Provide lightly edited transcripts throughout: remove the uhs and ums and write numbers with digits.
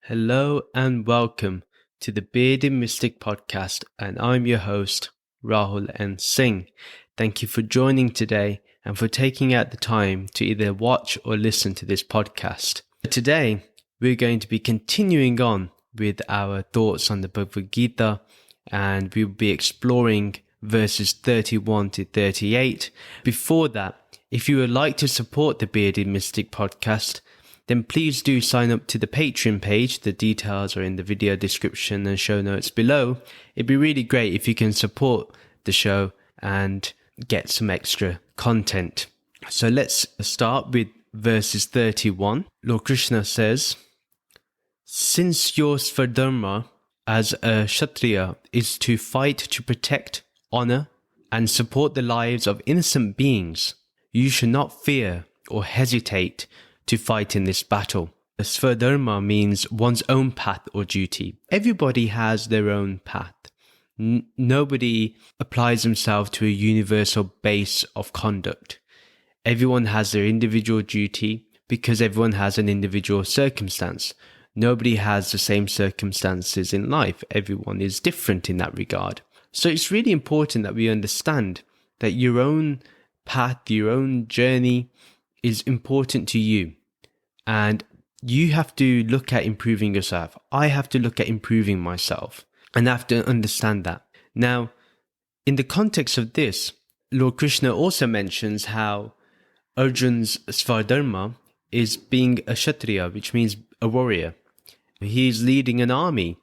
Hello and welcome to the Bearded Mystic podcast, and I'm your host, Rahul N. Singh. Thank you for joining today and for taking out the time to either watch or listen to this podcast. Today, we're going to be continuing on with our thoughts on the Bhagavad Gita, and we'll be exploring verses 31 to 38. Before that, if you would like to support the Bearded Mystic podcast, then please do sign up to the Patreon page. The details are in the video description and show notes below. It'd be really great if you can support the show and get some extra content. So let's start with verses 31. Lord Krishna says, "Since your svadharma as a Kshatriya is to fight to protect, honor, and support the lives of innocent beings, you should not fear or hesitate to fight in this battle." Svadharma means one's own path or duty. Everybody has their own path. Nobody applies himself to a universal base of conduct. Everyone has their individual duty because everyone has an individual circumstance. Nobody has the same circumstances in life. Everyone is different in that regard. So it's really important that we understand that your own path, your own journey is important to you. And you have to look at improving yourself. I have to look at improving myself. And I have to understand that. Now, in the context of this, Lord Krishna also mentions how Arjun's svadharma is being a Kshatriya, which means a warrior. He's leading an army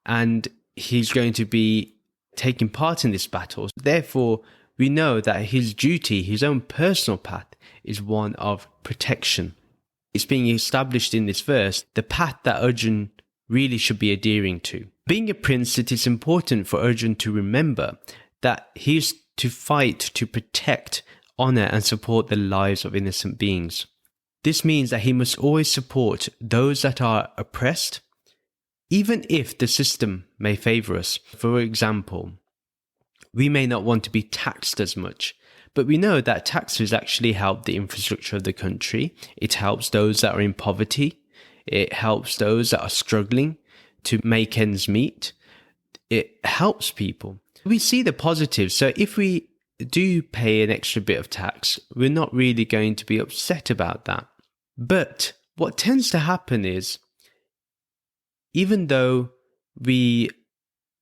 and he's going to be taking part in this battle. Therefore, we know that his duty, his own personal path, is one of protection. It's being established in this verse, the path that Arjun really should be adhering to. Being a prince, it is important for Arjun to remember that he is to fight to protect, honor, and support the lives of innocent beings. This means that he must always support those that are oppressed, even if the system may favor us. For example, we may not want to be taxed as much, but we know that taxes actually help the infrastructure of the country. It helps those that are in poverty. It helps those that are struggling to make ends meet. It helps people. We see the positives. So if we do pay an extra bit of tax, we're not really going to be upset about that. But what tends to happen is, even though we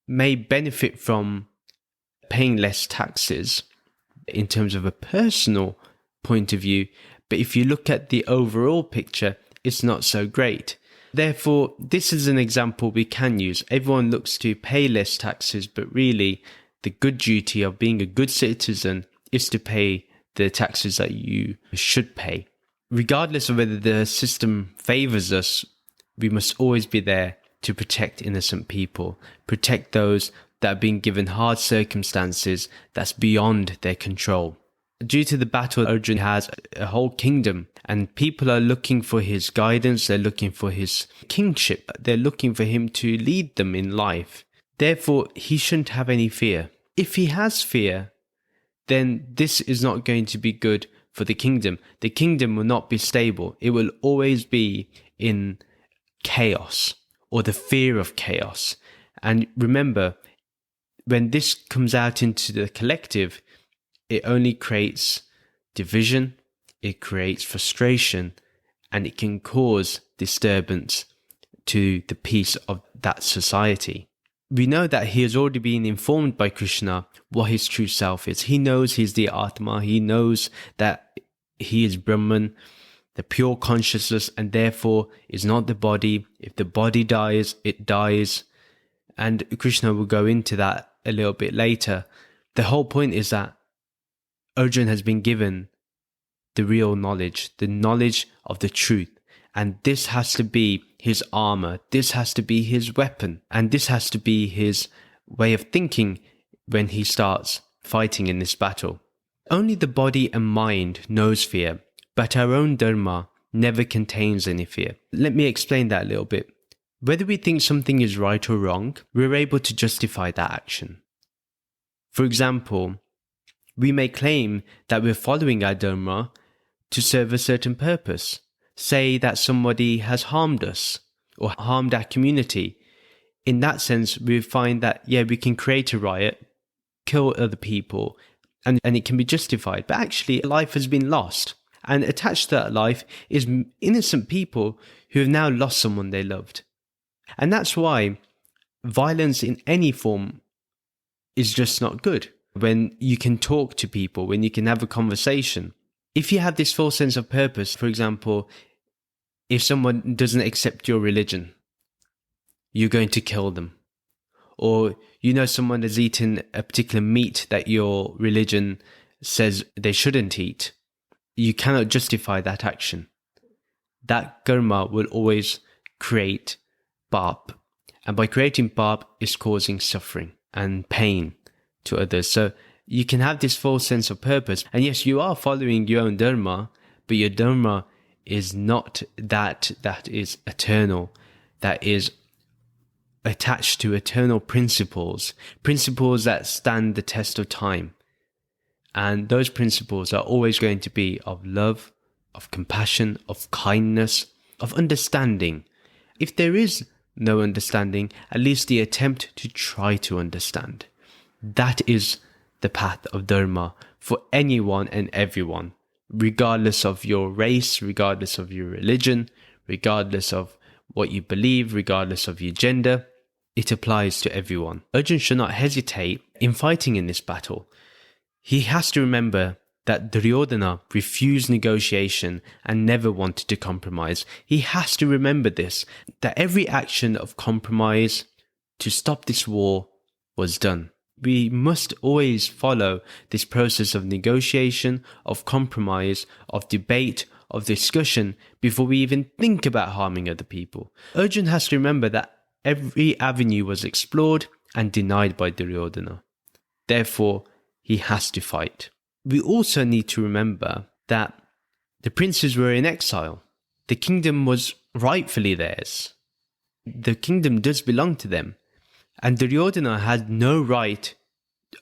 may benefit from paying less taxes in terms of a personal point of view, but if you look at the overall picture, it's not so great. Therefore, this is an example we can use. Everyone looks to pay less taxes, but really the good duty of being a good citizen is to pay the taxes that you should pay. Regardless of whether the system favors us, we must always be there to protect innocent people, protect those that are being given hard circumstances that's beyond their control. Due to the battle, Arjun has a whole kingdom, and people are looking for his guidance, they're looking for his kingship, they're looking for him to lead them in life. Therefore, he shouldn't have any fear. If he has fear, then this is not going to be good for the kingdom. The kingdom will not be stable. It will always be in chaos or the fear of chaos. And remember, when this comes out into the collective, it only creates division, it creates frustration, and it can cause disturbance to the peace of that society. We know that he has already been informed by Krishna what his true self is. He knows he's the Atma, he knows that he is Brahman, the pure consciousness, and therefore is not the body. If the body dies, it dies. And Krishna will go into that a little bit later. The whole point is that Arjun has been given the real knowledge, the knowledge of the truth. And this has to be his armor. This has to be his weapon. And this has to be his way of thinking when he starts fighting in this battle. Only the body and mind knows fear, but our own dharma never contains any fear. Let me explain that a little bit. Whether we think something is right or wrong, we're able to justify that action. For example, we may claim that we're following our dharma to serve a certain purpose. Say that somebody has harmed us, or harmed our community. In that sense, we find that, yeah, we can create a riot, kill other people, and it can be justified. But actually, life has been lost. And attached to that life is innocent people who have now lost someone they loved. And that's why violence in any form is just not good. When you can talk to people, when you can have a conversation. If you have this full sense of purpose, for example, if someone doesn't accept your religion, you're going to kill them. Or you know someone has eaten a particular meat that your religion says they shouldn't eat. You cannot justify that action. That karma will always create pap. And by creating pap, it's causing suffering and pain to others. So you can have this full sense of purpose. And yes, you are following your own dharma, but your dharma is not that is eternal, that is attached to eternal principles that stand the test of time. And those principles are always going to be of love, of compassion, of kindness, of understanding. If there is no understanding, at least the attempt to try to understand. That is the path of Dharma for anyone and everyone, regardless of your race, regardless of your religion, regardless of what you believe, regardless of your gender. It applies to everyone. Arjuna should not hesitate in fighting in this battle. He has to remember that Duryodhana refused negotiation and never wanted to compromise. He has to remember this, that every action of compromise to stop this war was done. We must always follow this process of negotiation, of compromise, of debate, of discussion before we even think about harming other people. Arjuna has to remember that every avenue was explored and denied by Duryodhana. Therefore, he has to fight. We also need to remember that the princes were in exile. The kingdom was rightfully theirs. The kingdom does belong to them. And Duryodhana had no right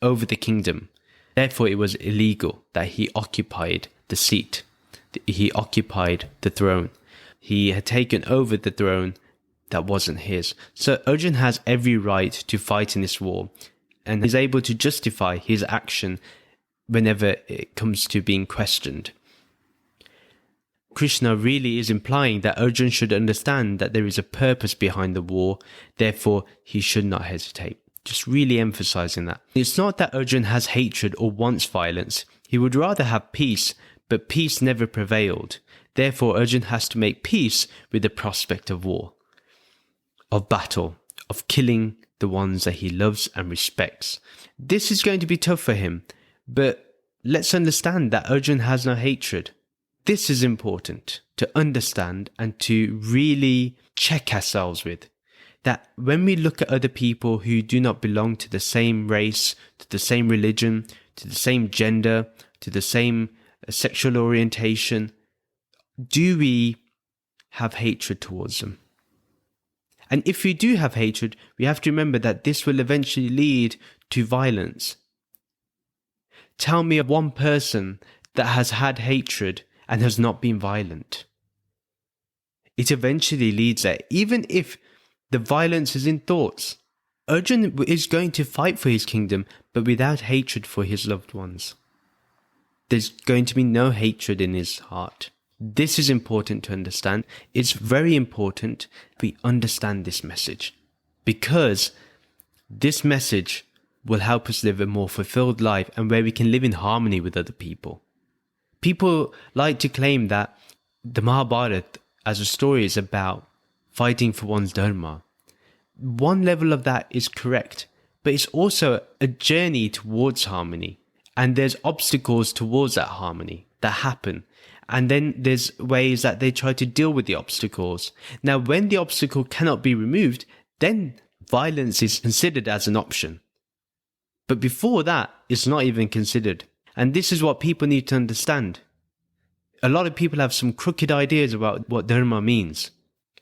over the kingdom. Therefore, it was illegal that he occupied the seat. He occupied the throne. He had taken over the throne that wasn't his. So Arjuna has every right to fight in this war, and is able to justify his action whenever it comes to being questioned. Krishna really is implying that Arjuna should understand that there is a purpose behind the war, therefore he should not hesitate. Just really emphasizing that. It's not that Arjuna has hatred or wants violence. He would rather have peace, but peace never prevailed. Therefore Arjuna has to make peace with the prospect of war, of battle, of killing the ones that he loves and respects. This is going to be tough for him, but let's understand that Arjuna has no hatred. This is important to understand and to really check ourselves with. That when we look at other people who do not belong to the same race, to the same religion, to the same gender, to the same sexual orientation, do we have hatred towards them? And if we do have hatred, we have to remember that this will eventually lead to violence. Tell me of one person that has had hatred and has not been violent. It eventually leads there, even if the violence is in thoughts. Arjuna is going to fight for his kingdom, but without hatred for his loved ones. There's going to be no hatred in his heart. This is important to understand. It's very important we understand this message, because this message will help us live a more fulfilled life and where we can live in harmony with other people. People like to claim that the Mahabharata as a story is about fighting for one's dharma. One level of that is correct, but it's also a journey towards harmony. And there's obstacles towards that harmony that happen. And then there's ways that they try to deal with the obstacles. Now, when the obstacle cannot be removed, then violence is considered as an option. But before that, it's not even considered. And this is what people need to understand. A lot of people have some crooked ideas about what dharma means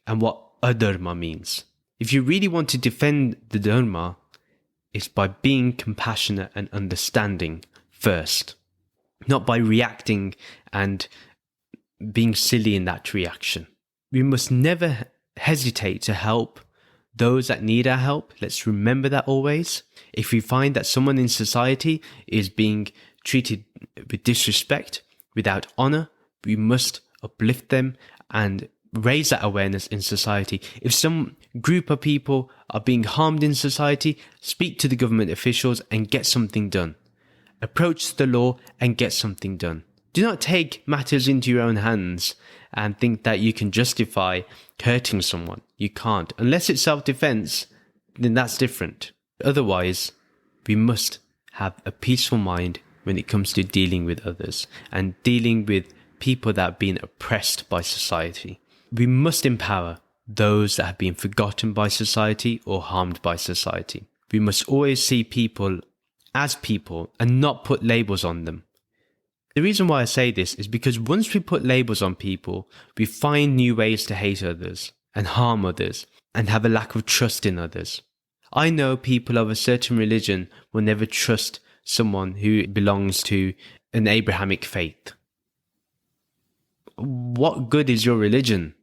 and what adharma means. If you really want to defend the dharma, it's by being compassionate and understanding first, not by reacting and being silly in that reaction. We must never hesitate to help those that need our help. Let's remember that always. If we find that someone in society is being treated with disrespect, without honor, we must uplift them and raise that awareness in society. If some group of people are being harmed in society, speak to the government officials and get something done. Approach the law and get something done. Do not take matters into your own hands and think that you can justify hurting someone. You can't. Unless it's self-defense, then that's different. Otherwise, we must have a peaceful mind when it comes to dealing with others and dealing with people that have been oppressed by society. We must empower those that have been forgotten by society or harmed by society. We must always see people as people and not put labels on them. The reason why I say this is because once we put labels on people, we find new ways to hate others and harm others and have a lack of trust in others. I know people of a certain religion will never trust someone who belongs to an Abrahamic faith. What good is your religion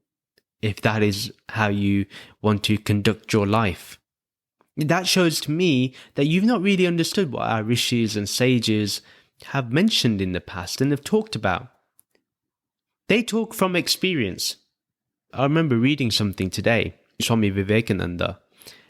if that is how you want to conduct your life? That shows to me that you've not really understood what our rishis and sages have mentioned in the past and have talked about. They talk from experience. I remember reading something today. Swami Vivekananda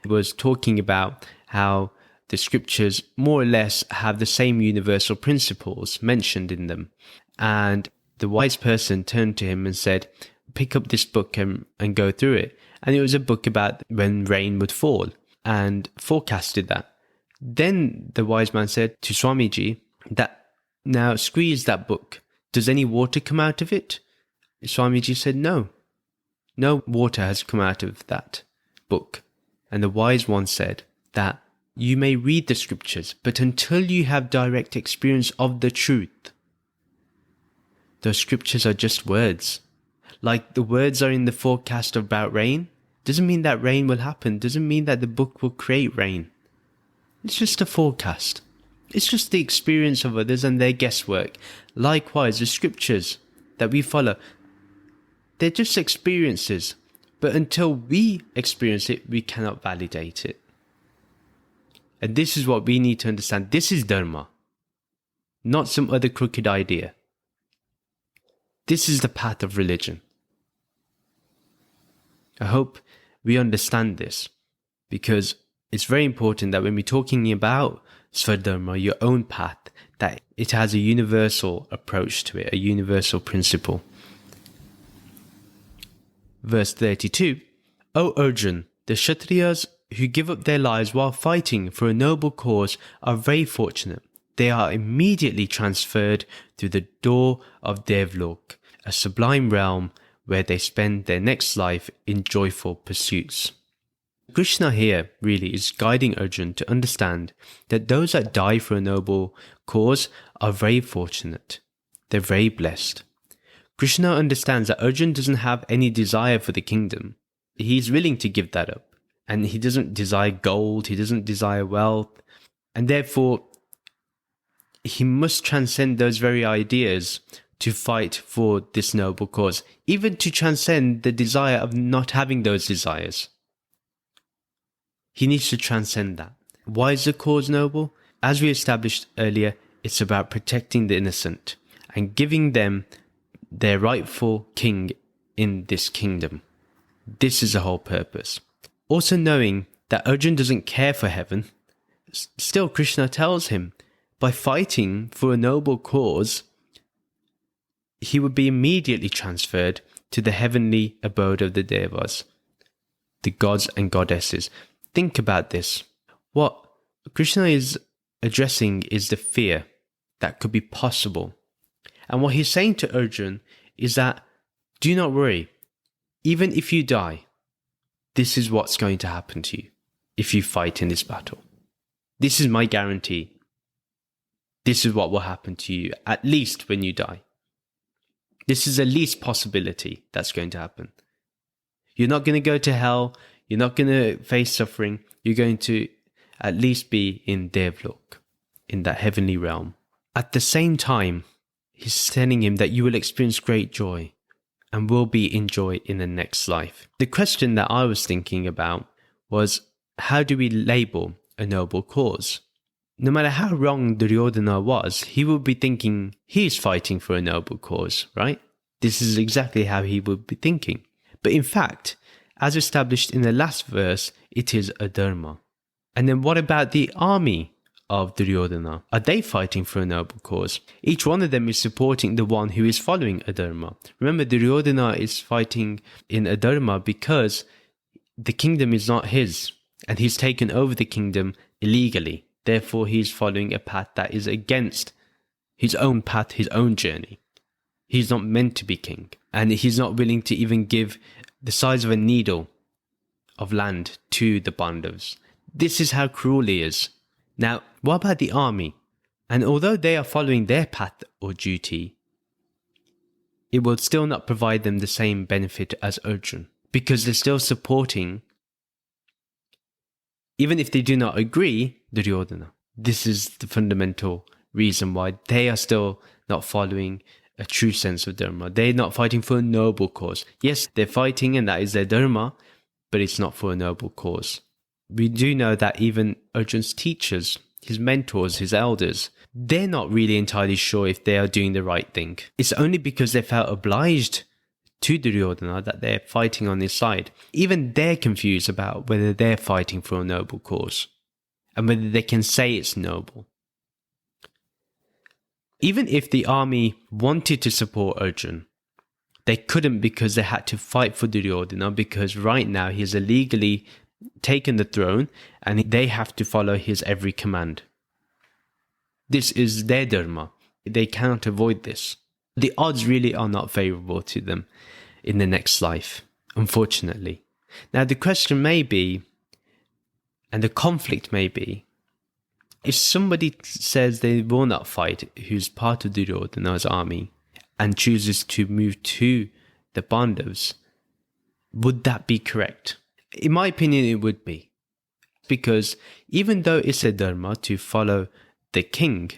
was talking about how the scriptures more or less have the same universal principles mentioned in them. And the wise person turned to him and said, pick up this book and go through it. And it was a book about when rain would fall and forecasted that. Then the wise man said to Swamiji, that now squeeze that book. Does any water come out of it? Swamiji said, no. No water has come out of that book. And the wise one said that you may read the scriptures, but until you have direct experience of the truth, those scriptures are just words. Like the words are in the forecast about rain, doesn't mean that rain will happen, doesn't mean that the book will create rain. It's just a forecast. It's just the experience of others and their guesswork. Likewise, the scriptures that we follow, they're just experiences. But until we experience it, we cannot validate it. And this is what we need to understand. This is Dharma, not some other crooked idea. This is the path of religion. I hope we understand this, because it's very important that when we're talking about Svadharma, your own path, that it has a universal approach to it, a universal principle. Verse 32, O Arjuna, the Kshatriyas who give up their lives while fighting for a noble cause are very fortunate. They are immediately transferred through the door of Devlok, a sublime realm where they spend their next life in joyful pursuits. Krishna here really is guiding Arjuna to understand that those that die for a noble cause are very fortunate. They're very blessed. Krishna understands that Arjuna doesn't have any desire for the kingdom. He's willing to give that up. And he doesn't desire gold, he doesn't desire wealth. And therefore, he must transcend those very ideas to fight for this noble cause, even to transcend the desire of not having those desires. He needs to transcend that. Why is the cause noble? As we established earlier, it's about protecting the innocent and giving them their rightful king in this kingdom. This is the whole purpose. Also knowing that Arjuna doesn't care for heaven, still Krishna tells him, by fighting for a noble cause, he would be immediately transferred to the heavenly abode of the Devas, the gods and goddesses. Think about this. What Krishna is addressing is the fear that could be possible. And what he's saying to Arjuna is that, do not worry. Even if you die, this is what's going to happen to you if you fight in this battle. This is my guarantee. This is what will happen to you, at least when you die. This is the least possibility that's going to happen. You're not going to go to hell. You're not going to face suffering. You're going to at least be in Devlok, in that heavenly realm. At the same time, he's telling him that you will experience great joy and will be in joy in the next life. The question that I was thinking about was, how do we label a noble cause? No matter how wrong Duryodhana was, he would be thinking he's fighting for a noble cause, right? This is exactly how he would be thinking. But in fact, as established in the last verse, it is a dharma. And then what about the army of Duryodhana? Are they fighting for a noble cause? Each one of them is supporting the one who is following a dharma. Remember, Duryodhana is fighting in a dharma because the kingdom is not his, and he's taken over the kingdom illegally. Therefore, he's following a path that is against his own path, his own journey. He's not meant to be king, and he's not willing to even give the size of a needle of land to the Pandavas. This is how cruel he is. Now, what about the army? And although they are following their path or duty, it will still not provide them the same benefit as Arjuna, because they're still supporting, even if they do not agree, Duryodhana. This is the fundamental reason why they are still not following a true sense of dharma. They're not fighting for a noble cause. Yes, they're fighting and that is their dharma, but it's not for a noble cause. We do know that even Arjuna's teachers, his mentors, his elders, they're not really entirely sure if they are doing the right thing. It's only because they felt obliged to Duryodhana that they're fighting on his side. Even they're confused about whether they're fighting for a noble cause and whether they can say it's noble. Even if the army wanted to support Arjuna, they couldn't, because they had to fight for Duryodhana, because right now he has illegally taken the throne and they have to follow his every command. This is their dharma. They cannot avoid this. The odds really are not favorable to them in the next life, unfortunately. Now the question may be, and the conflict may be, if somebody says they will not fight, who's part of Duryodhana's army, and chooses to move to the Pandavas, would that be correct? In my opinion, it would be. Because even though it's a dharma to follow the king,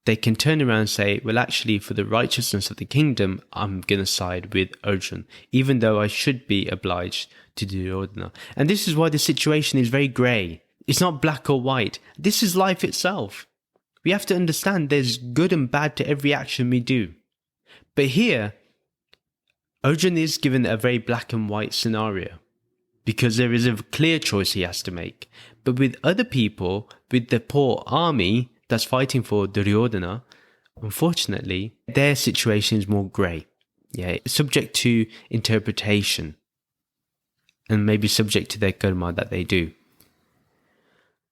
they can turn around and say, well, actually, for the righteousness of the kingdom, I'm going to side with Arjuna, even though I should be obliged to Duryodhana. And this is why the situation is very grey. It's not black or white. This is life itself. We have to understand there's good and bad to every action we do. But here, Arjuna is given a very black and white scenario, because there is a clear choice he has to make. But with other people, with the poor army that's fighting for Duryodhana, unfortunately, their situation is more grey. Yeah, subject to interpretation, and maybe subject to their karma that they do.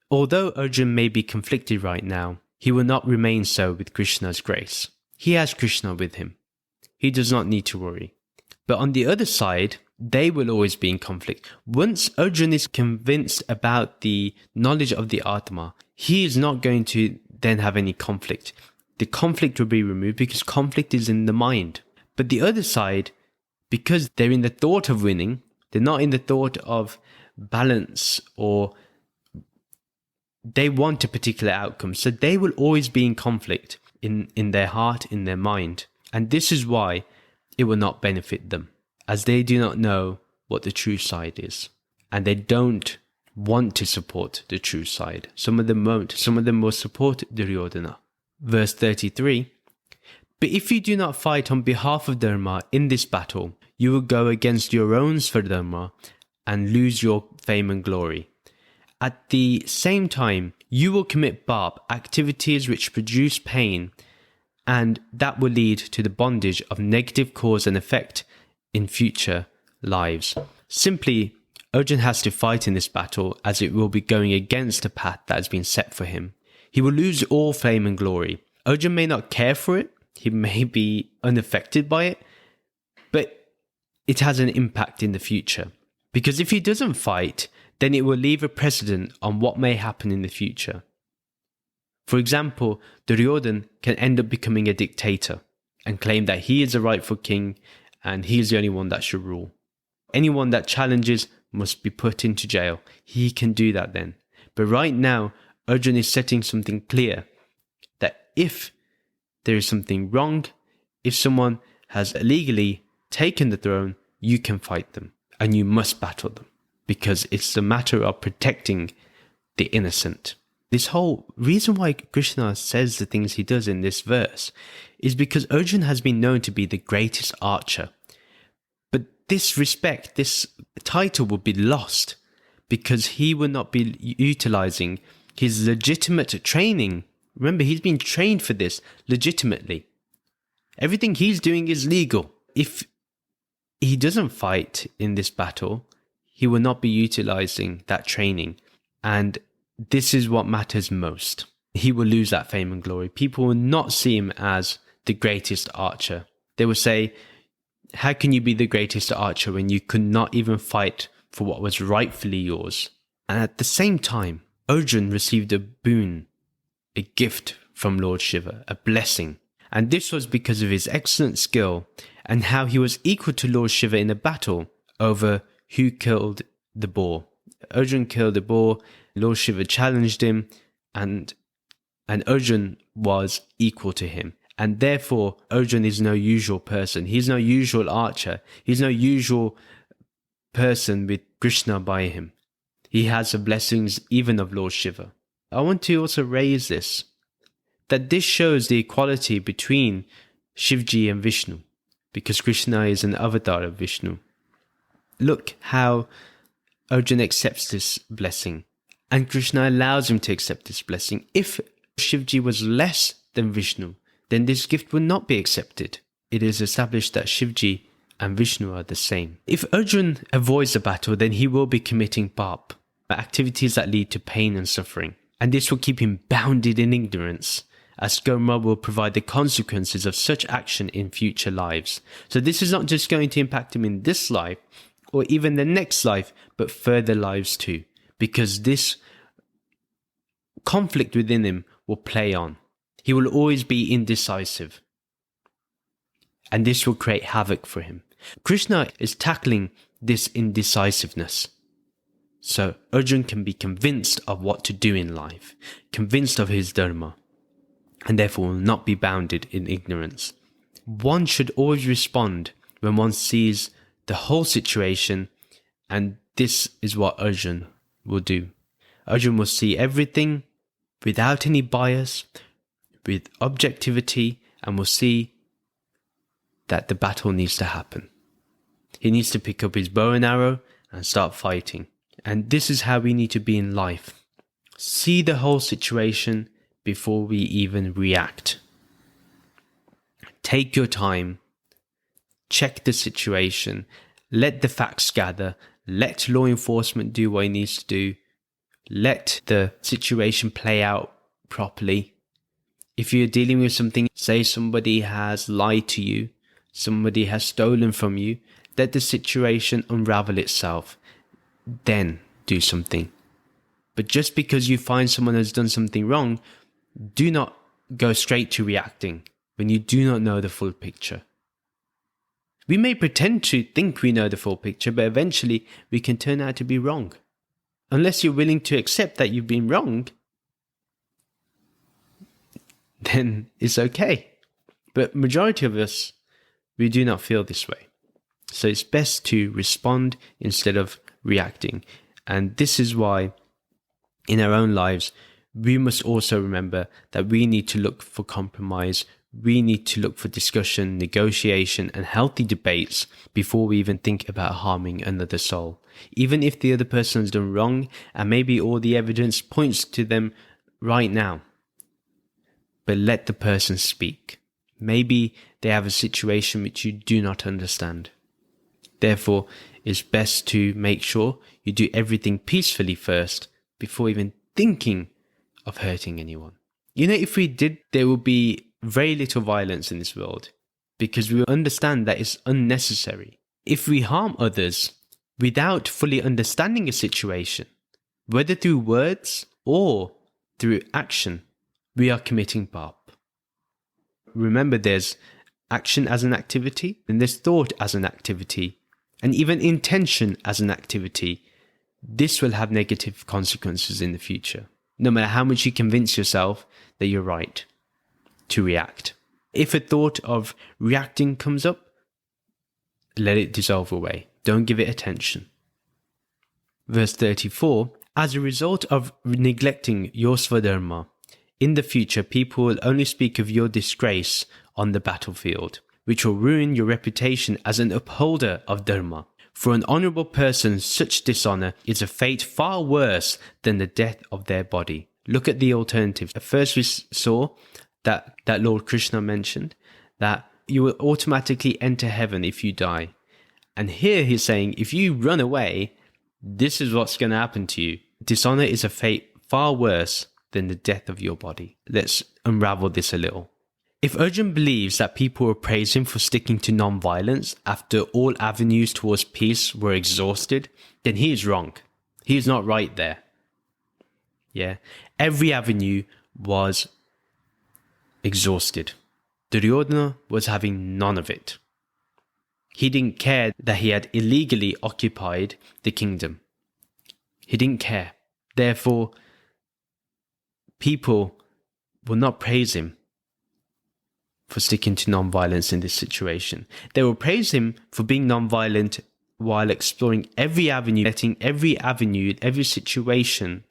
Although Arjuna may be conflicted right now, he will not remain so with Krishna's grace. He has Krishna with him. He does not need to worry. But on the other side, they will always be in conflict. Once Arjuna is convinced about the knowledge of the Atma, he is not going to then have any conflict. The conflict will be removed because conflict is in the mind. But the other side, because they're in the thought of winning, they're not in the thought of balance, or they want a particular outcome. So they will always be in conflict in their heart, in their mind. And this is why it will not benefit them, as they do not know what the true side is. And they don't want to support the true side. Some of them won't. Some of them will support Duryodhana. Verse 33, but if you do not fight on behalf of Dharma in this battle, you will go against your own Svadharma and lose your fame and glory. At the same time, you will commit bhab, activities which produce pain, and that will lead to the bondage of negative cause and effect in future lives. Simply, Arjuna has to fight in this battle, as it will be going against a path that has been set for him. He will lose all fame and glory. Arjuna may not care for it, he may be unaffected by it, but it has an impact in the future. Because if he doesn't fight, then it will leave a precedent on what may happen in the future. For example, Duryodhana can end up becoming a dictator and claim that he is the rightful king and he is the only one that should rule. Anyone that challenges must be put into jail. He can do that then. But right now, Arjuna is setting something clear, that if there is something wrong, if someone has illegally taken the throne, you can fight them and you must battle them, because it's a matter of protecting the innocent. This whole reason why Krishna says the things he does in this verse is because Arjuna has been known to be the greatest archer. But this respect, this title would be lost because he would not be utilizing his legitimate training. Remember, he's been trained for this legitimately. Everything he's doing is legal. If he doesn't fight in this battle, he will not be utilizing that training. And this is what matters most. He will lose that fame and glory. People will not see him as the greatest archer. They will say, how can you be the greatest archer when you could not even fight for what was rightfully yours? And at the same time, Arjuna received a boon, a gift from Lord Shiva, a blessing. And this was because of his excellent skill and how he was equal to Lord Shiva in a battle over who killed the boar. Arjuna killed the boar, Lord Shiva challenged him, and Arjuna was equal to him. And therefore, Arjuna is no usual person. He's no usual archer. He's no usual person with Krishna by him. He has the blessings even of Lord Shiva. I want to also raise this, that this shows the equality between Shivji and Vishnu, because Krishna is an avatar of Vishnu. Look how Arjuna accepts this blessing, and Krishna allows him to accept this blessing. If Shivji was less than Vishnu, then this gift would not be accepted. It is established that Shivji and Vishnu are the same. If Arjuna avoids the battle, then he will be committing pap, activities that lead to pain and suffering. And this will keep him bounded in ignorance, as karma will provide the consequences of such action in future lives. So this is not just going to impact him in this life, or even the next life, but further lives too, because this conflict within him will play on. He will always be indecisive, and this will create havoc for him. Krishna is tackling this indecisiveness, so Arjuna can be convinced of what to do in life, convinced of his dharma, and therefore will not be bounded in ignorance. One should always respond when one sees the whole situation, and this is what Arjuna will do. Arjuna will see everything without any bias, with objectivity, and will see that the battle needs to happen. He needs to pick up his bow and arrow and start fighting. And this is how we need to be in life. See the whole situation before we even react. Take your time. Check the situation. Let the facts gather. Let law enforcement do what it needs to do. Let the situation play out properly. If you're dealing with something, say somebody has lied to you, somebody has stolen from you, let the situation unravel itself. Then do something. But just because you find someone has done something wrong, do not go straight to reacting when you do not know the full picture. We may pretend to think we know the full picture, but eventually we can turn out to be wrong. Unless you're willing to accept that you've been wrong, then it's okay. But majority of us, we do not feel this way. So it's best to respond instead of reacting. And this is why in our own lives, we must also remember that we need to look for compromise. We need to look for discussion, negotiation, and healthy debates before we even think about harming another soul. Even if the other person has done wrong, and maybe all the evidence points to them right now. But let the person speak. Maybe they have a situation which you do not understand. Therefore, it's best to make sure you do everything peacefully first before even thinking of hurting anyone. You know, if we did, there would be very little violence in this world because we will understand that it's unnecessary. If we harm others without fully understanding a situation, whether through words or through action, we are committing pap. Remember, there's action as an activity, and there's thought as an activity, and even intention as an activity. This will have negative consequences in the future, no matter how much you convince yourself that you're right to react. If a thought of reacting comes up, let it dissolve away. Don't give it attention. Verse 34, as a result of neglecting your Swadharma, in the future people will only speak of your disgrace on the battlefield, which will ruin your reputation as an upholder of Dharma. For an honourable person, such dishonour is a fate far worse than the death of their body. Look at the alternatives. At first we saw that Lord Krishna mentioned that you will automatically enter heaven if you die. And here he's saying, if you run away, this is what's going to happen to you. Dishonour is a fate far worse than the death of your body. Let's unravel this a little. If Arjuna believes that people will praise him for sticking to non-violence after all avenues towards peace were exhausted, then he is wrong. He is not right there. Yeah, every avenue was exhausted. Duryodhana was having none of it. He didn't care that he had illegally occupied the kingdom. He didn't care. Therefore, people will not praise him for sticking to non-violence in this situation. They will praise him for being non-violent while exploring every avenue, letting every avenue, every situation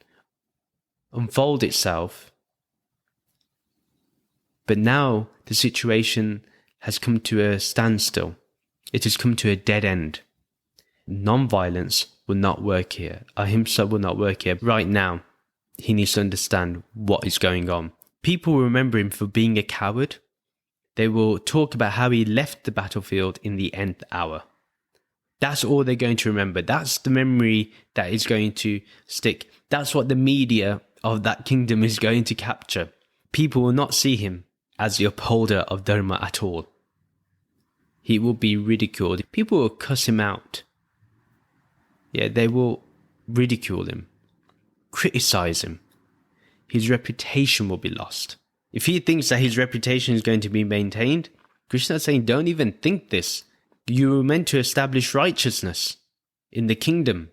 unfold itself. But now the situation has come to a standstill. It has come to a dead end. Non-violence will not work here. Ahimsa will not work here. Right now, he needs to understand what is going on. People will remember him for being a coward. They will talk about how he left the battlefield in the nth hour. That's all they're going to remember. That's the memory that is going to stick. That's what the media of that kingdom is going to capture. People will not see him as the upholder of Dharma at all. He will be ridiculed. People will cuss him out. Yeah, they will ridicule him, criticize him. His reputation will be lost. If he thinks that his reputation is going to be maintained, Krishna is saying, don't even think this. You were meant to establish righteousness in the kingdom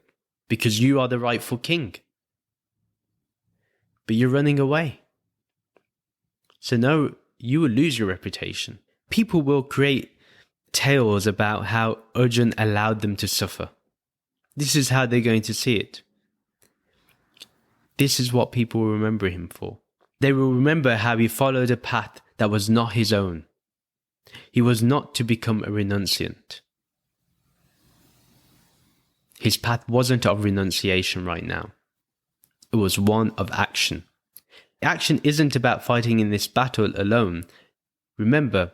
because you are the rightful king. But you're running away. So no, you will lose your reputation. People will create tales about how Arjuna allowed them to suffer. This is how they're going to see it. This is what people will remember him for. They will remember how he followed a path that was not his own. He was not to become a renunciant. His path wasn't of renunciation right now. It was one of action. Action isn't about fighting in this battle alone. Remember,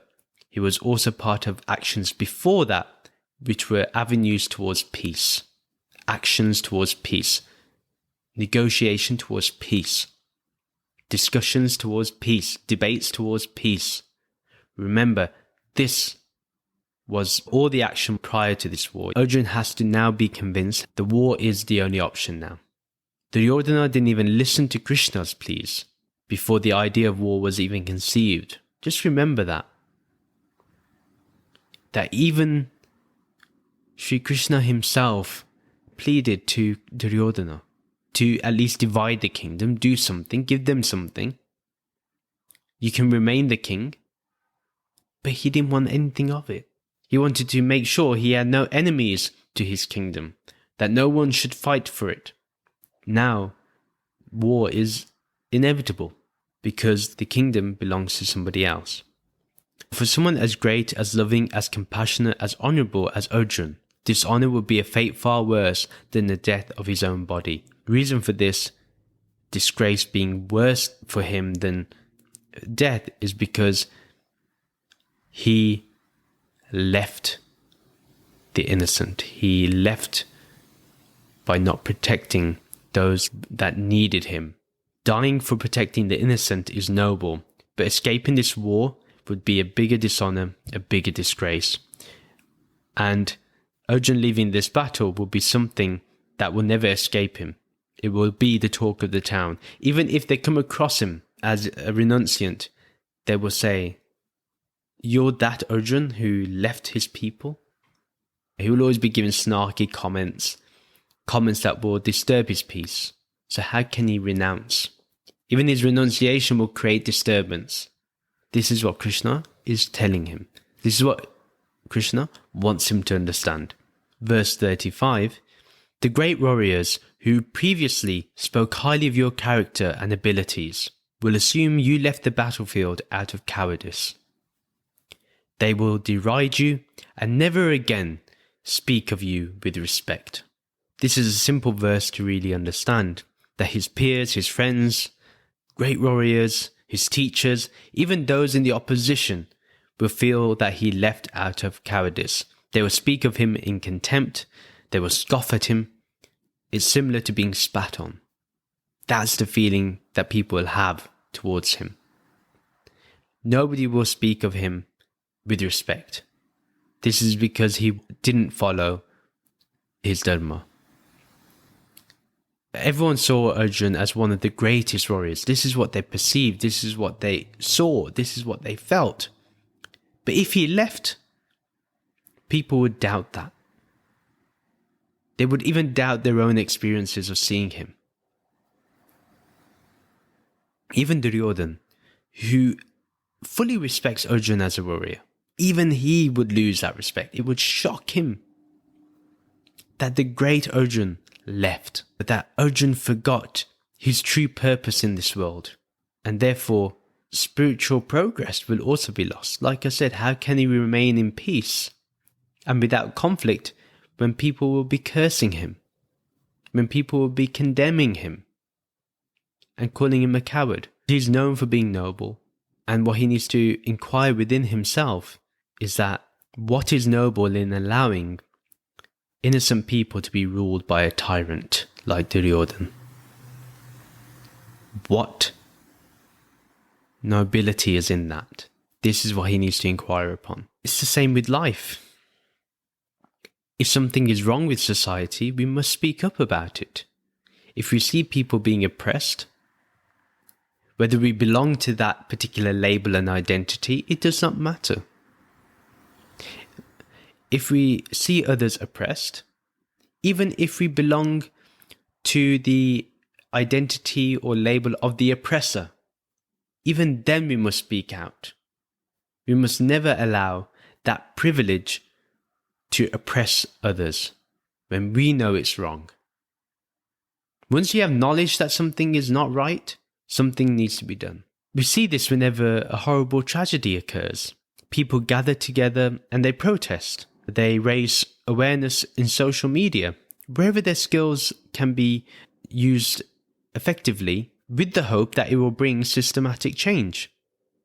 he was also part of actions before that, which were avenues towards peace. Actions towards peace. Negotiation towards peace. Discussions towards peace. Debates towards peace. Remember, this was all the action prior to this war. Arjuna has to now be convinced the war is the only option now. Duryodhana didn't even listen to Krishna's pleas before the idea of war was even conceived. Just remember that. That even Shri Krishna himself pleaded to Duryodhana to at least divide the kingdom, do something, give them something. You can remain the king. But he didn't want anything of it. He wanted to make sure he had no enemies to his kingdom, that no one should fight for it. Now, war is inevitable because the kingdom belongs to somebody else. For someone as great, as loving, as compassionate, as honourable as Arjuna, dishonour would be a fate far worse than the death of his own body. Reason for this disgrace being worse for him than death is because he left the innocent. He left by not protecting those that needed him. Dying for protecting the innocent is noble, but escaping this war would be a bigger dishonor, a bigger disgrace. And Arjuna leaving this battle will be something that will never escape him. It will be the talk of the town. Even if they come across him as a renunciant, they will say, "You're that Arjuna who left his people?" He will always be giving snarky comments that will disturb his peace. So how can he renounce? Even his renunciation will create disturbance. This is what Krishna is telling him. This is what Krishna wants him to understand. Verse 35, the great warriors who previously spoke highly of your character and abilities will assume you left the battlefield out of cowardice. They will deride you and never again speak of you with respect. This is a simple verse to really understand, that his peers, his friends, great warriors, his teachers, even those in the opposition will feel that he left out of cowardice. They will speak of him in contempt. They will scoff at him. It's similar to being spat on. That's the feeling that people will have towards him. Nobody will speak of him with respect. This is because he didn't follow his dharma. Everyone saw Arjuna as one of the greatest warriors. This is what they perceived. This is what they saw. This is what they felt. But if he left, people would doubt that. They would even doubt their own experiences of seeing him. Even Duryodhana, who fully respects Arjuna as a warrior, even he would lose that respect. It would shock him that the great Arjuna left, but that Arjuna forgot his true purpose in this world, and therefore spiritual progress will also be lost. Like I said, how can he remain in peace and without conflict when people will be cursing him, when people will be condemning him and calling him a coward? He's known for being noble, and what he needs to inquire within himself is that what is noble in allowing innocent people to be ruled by a tyrant like Duryodhana? What nobility is in that? This is what he needs to inquire upon. It's the same with life. If something is wrong with society, we must speak up about it. If we see people being oppressed, whether we belong to that particular label and identity, it does not matter. If we see others oppressed, even if we belong to the identity or label of the oppressor, even then we must speak out. We must never allow that privilege to oppress others when we know it's wrong. Once you have knowledge that something is not right, something needs to be done. We see this whenever a horrible tragedy occurs. People gather together and they protest. They raise awareness in social media, wherever their skills can be used effectively, with the hope that it will bring systematic change.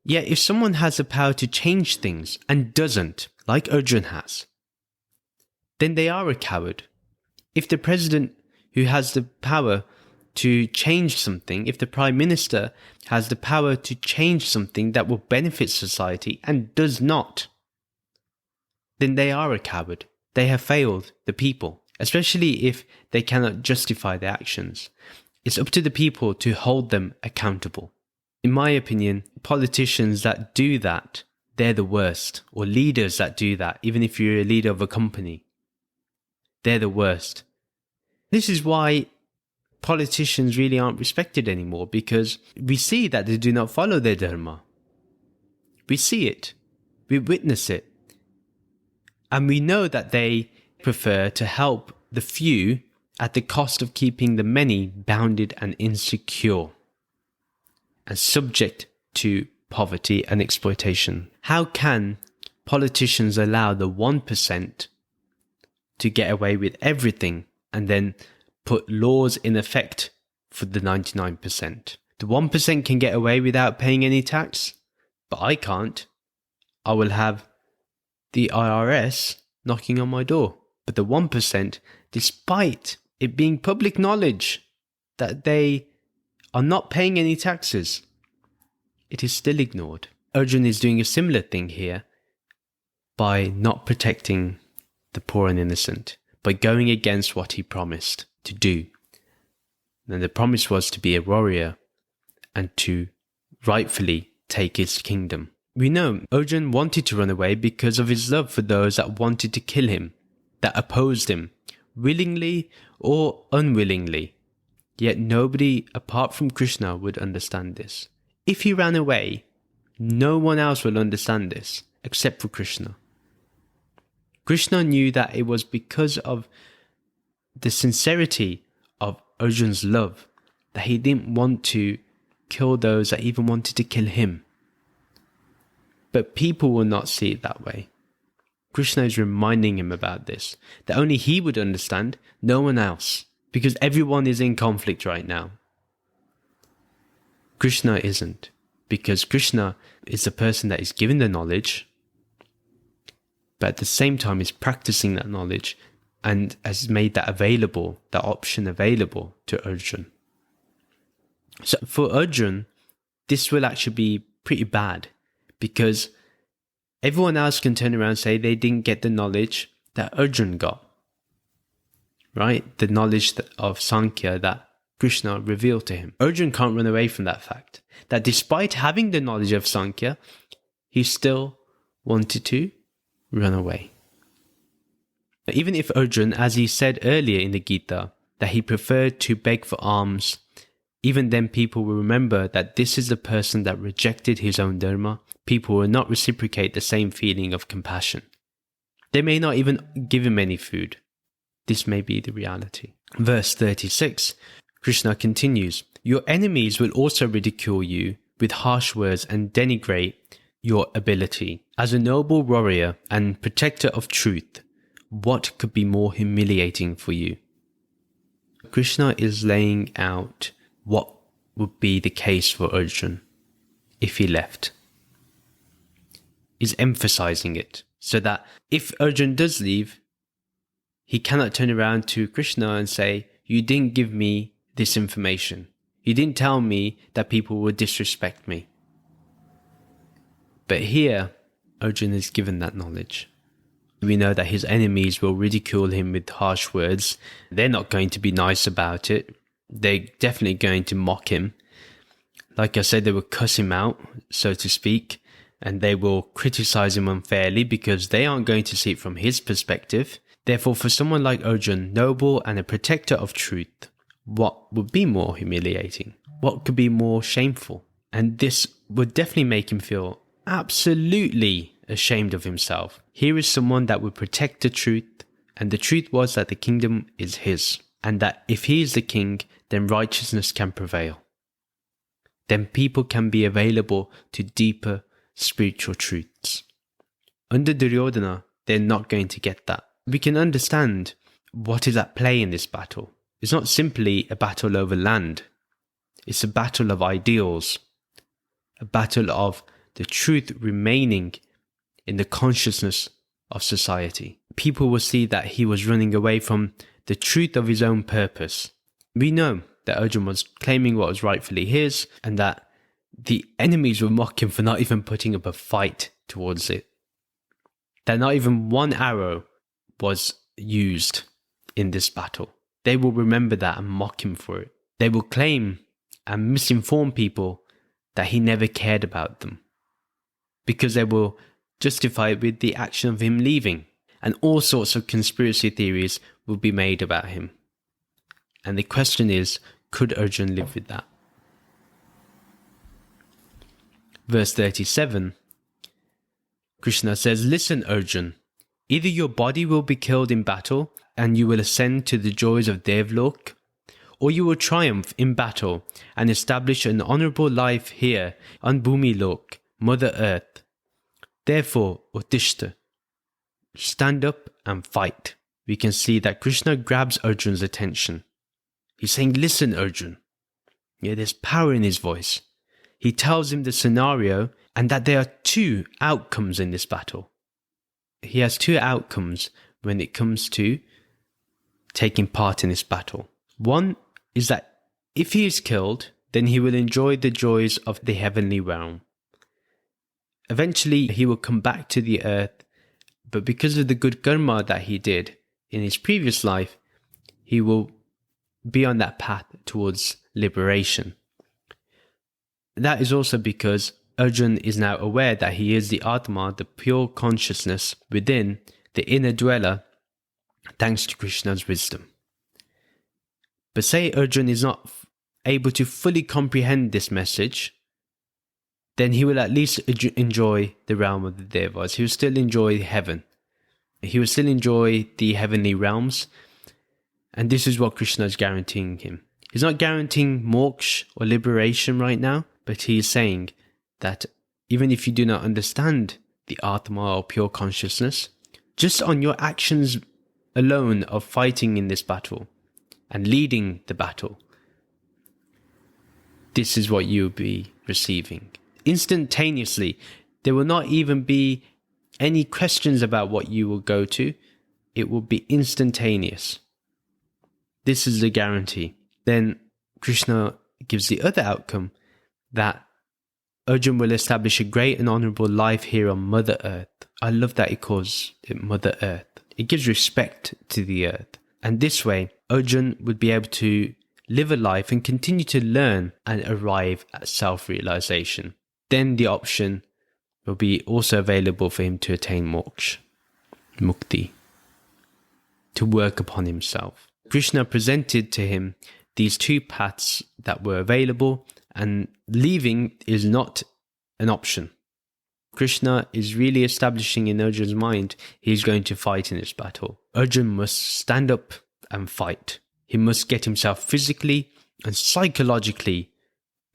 Yet if someone has the power to change things and doesn't, like Arjuna has, then they are a coward. If the president who has the power to change something, if the prime minister has the power to change something that will benefit society and does not, then they are a coward. They have failed the people, especially if they cannot justify their actions. It's up to the people to hold them accountable. In my opinion, politicians that do that, they're the worst. Or leaders that do that, even if you're a leader of a company, they're the worst. This is why politicians really aren't respected anymore, because we see that they do not follow their dharma. We see it. We witness it. And we know that they prefer to help the few at the cost of keeping the many bounded and insecure and subject to poverty and exploitation. How can politicians allow the 1% to get away with everything and then put laws in effect for the 99%? The 1% can get away without paying any tax, but I can't. I will have the IRS knocking on my door. But the 1%, despite it being public knowledge that they are not paying any taxes, it is still ignored. Arjuna is doing a similar thing here by not protecting the poor and innocent, by going against what he promised to do. And the promise was to be a warrior and to rightfully take his kingdom. We know Arjuna wanted to run away because of his love for those that wanted to kill him, that opposed him, willingly or unwillingly. Yet nobody apart from Krishna would understand this. If he ran away, No one else will understand this except for Krishna. Krishna knew that it was because of the sincerity of Arjuna's love that he didn't want to kill those that even wanted to kill him. But people will not see it that way. Krishna is reminding him about this, that only he would understand, no one else, because everyone is in conflict right now. Krishna isn't, because Krishna is the person that is given the knowledge, but at the same time is practicing that knowledge and has made that available, that option available to Arjuna. So for Arjuna, this will actually be pretty bad, because everyone else can turn around and say they didn't get the knowledge that Arjuna got. Right? The knowledge of Sankhya that Krishna revealed to him. Arjuna can't run away from that fact, that despite having the knowledge of Sankhya, he still wanted to run away. Even if Arjuna, as he said earlier in the Gita, that he preferred to beg for alms, even then people will remember that this is the person that rejected his own dharma. People will not reciprocate the same feeling of compassion. They may not even give him any food. This may be the reality. Verse 36, Krishna continues, "Your enemies will also ridicule you with harsh words and denigrate your ability. As a noble warrior and protector of truth, what could be more humiliating for you?" Krishna is laying out what would be the case for Arjuna if he left. He's emphasizing it so that if Arjuna does leave, he cannot turn around to Krishna and say, "You didn't give me this information. You didn't tell me that people would disrespect me." But here, Arjuna is given that knowledge. We know that his enemies will ridicule him with harsh words. They're not going to be nice about it. They're definitely going to mock him. Like I said, they will cuss him out, so to speak, and they will criticize him unfairly because they aren't going to see it from his perspective. Therefore, for someone like Arjuna, noble and a protector of truth, what would be more humiliating? What could be more shameful? And this would definitely make him feel absolutely ashamed of himself. Here is someone that would protect the truth, and the truth was that the kingdom is his, and that if he is the king, then righteousness can prevail. Then people can be available to deeper spiritual truths. Under Duryodhana, they're not going to get that. We can understand what is at play in this battle. It's not simply a battle over land. It's a battle of ideals, a battle of the truth remaining in the consciousness of society. People will see that he was running away from the truth of his own purpose. We know that Arjuna was claiming what was rightfully his, and that the enemies will mock him for not even putting up a fight towards it. That not even one arrow was used in this battle. They will remember that and mock him for it. They will claim and misinform people that he never cared about them, because they will justify it with the action of him leaving, and all sorts of conspiracy theories will be made about him. And the question is, could Arjuna live with that? Verse 37, Krishna says, "Listen, Arjuna, either your body will be killed in battle and you will ascend to the joys of Devlok, or you will triumph in battle and establish an honorable life here on Bhumi Lok, Mother Earth. Therefore, Uttishta, stand up and fight." We can see that Krishna grabs Arjuna's attention. He's saying, "Listen, Arjuna." Yeah, there's power in his voice. He tells him the scenario and that there are two outcomes in this battle. He has two outcomes when it comes to taking part in this battle. One is that if he is killed, then he will enjoy the joys of the heavenly realm. Eventually, he will come back to the earth, but because of the good karma that he did in his previous life, he will be on that path towards liberation. That is also because Arjuna is now aware that he is the Atma, the pure consciousness within the inner dweller, thanks to Krishna's wisdom. But say Arjuna is not able to fully comprehend this message, then he will at least enjoy the realm of the Devas. He will still enjoy heaven. He will still enjoy the heavenly realms. And this is what Krishna is guaranteeing him. He's not guaranteeing moksha or liberation right now, but he is saying that even if you do not understand the Atma or pure consciousness, just on your actions alone of fighting in this battle and leading the battle, this is what you'll be receiving. Instantaneously, there will not even be any questions about what you will go to. It will be instantaneous. This is the guarantee. Then Krishna gives the other outcome, that Arjuna will establish a great and honorable life here on Mother Earth. I love that he calls it Mother Earth. It gives respect to the earth. And this way, Arjuna would be able to live a life and continue to learn and arrive at self-realization. Then the option will be also available for him to attain moksha, mukti, to work upon himself. Krishna presented to him these two paths that were available, and leaving is not an option. Krishna is really establishing in Arjuna's mind he's going to fight in this battle. Arjuna must stand up and fight. He must get himself physically and psychologically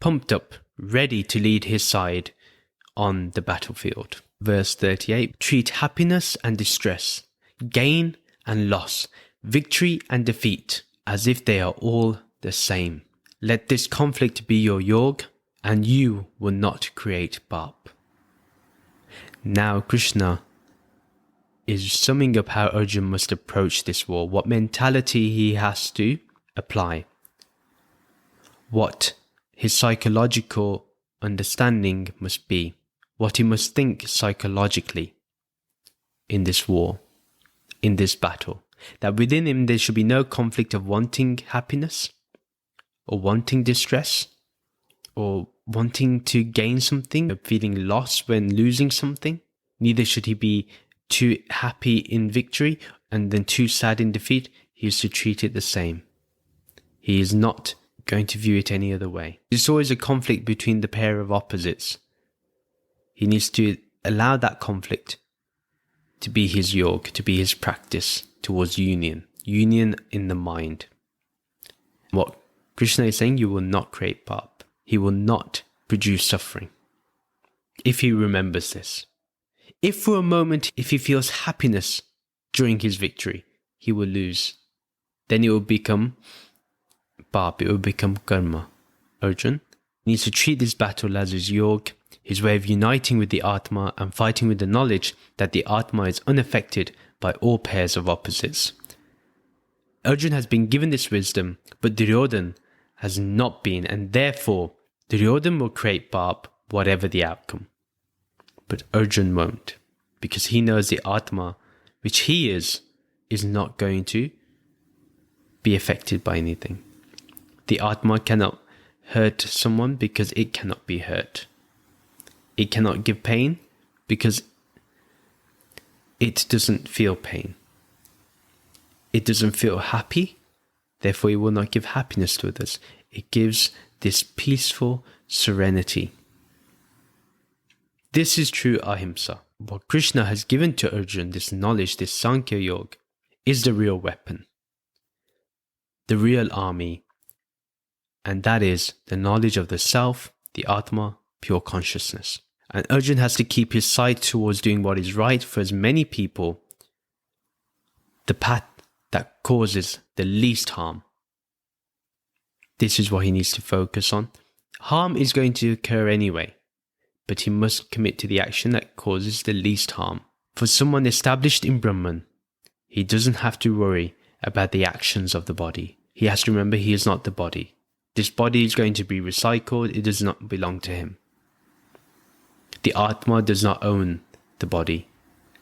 pumped up, ready to lead his side on the battlefield. Verse 38, treat happiness and distress, gain and loss, victory and defeat, as if they are all the same. Let this conflict be your yoga, and you will not create pap. Now Krishna is summing up how Arjuna must approach this war, what mentality he has to apply, what his psychological understanding must be, what he must think psychologically in this war, in this battle. That within him there should be no conflict of wanting happiness or wanting distress or wanting to gain something, or feeling lost when losing something. Neither should he be too happy in victory and then too sad in defeat. He is to treat it the same. He is not going to view it any other way. There's always a conflict between the pair of opposites. He needs to allow that conflict to be his yoga, to be his practice towards union in the mind. What Krishna is saying, you will not create pap. He will not produce suffering if he remembers this. If for a moment, if he feels happiness during his victory, he will lose. Then it will become pap, it will become karma. Arjuna needs to treat this battle as his yoga, his way of uniting with the Atma and fighting with the knowledge that the Atma is unaffected by all pairs of opposites. Arjuna has been given this wisdom, but Duryodhana has not been, and therefore Duryodhana will create pap whatever the outcome. But Arjuna won't, because he knows the Atma, which he is not going to be affected by anything. The Atma cannot hurt someone because it cannot be hurt. It cannot give pain because it doesn't feel pain. It doesn't feel happy, therefore it will not give happiness to others. It gives this peaceful serenity. This is true ahimsa. What Krishna has given to Arjuna, this knowledge, this Sankhya Yoga, is the real weapon, the real army, and that is the knowledge of the self, the Atma, pure consciousness. And Arjuna has to keep his sight towards doing what is right for as many people, the path that causes the least harm. This is what he needs to focus on. Harm is going to occur anyway, but he must commit to the action that causes the least harm. For someone established in Brahman, he doesn't have to worry about the actions of the body. He has to remember he is not the body. This body is going to be recycled. It does not belong to him. The Atma does not own the body.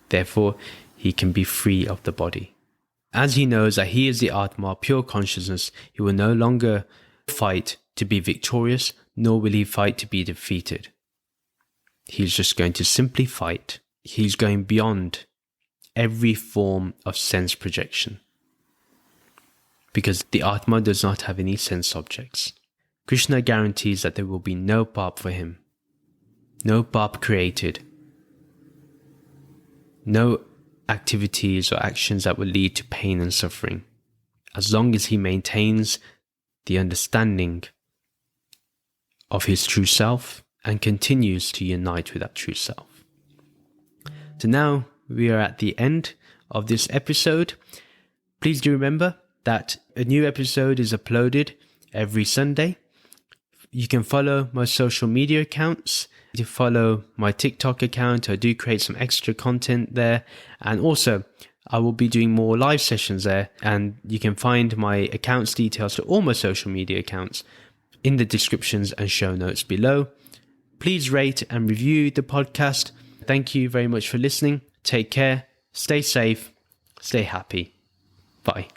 Therefore, he can be free of the body. As he knows that he is the Atma, pure consciousness, he will no longer fight to be victorious, nor will he fight to be defeated. He's just going to simply fight. He's going beyond every form of sense projection, because the Atma does not have any sense objects. Krishna guarantees that there will be no pap for him. no path created, no activities or actions that will lead to pain and suffering, as long as he maintains the understanding of his true self and continues to unite with that true self. So now we are at the end of this episode. Please do remember that a new episode is uploaded every Sunday. You can follow my social media accounts. You follow my TikTok account. I do create some extra content there. And also, I will be doing more live sessions there. And you can find my accounts details to all my social media accounts in the descriptions and show notes below. Please rate and review the podcast. Thank you very much for listening. Take care. Stay safe. Stay happy. Bye.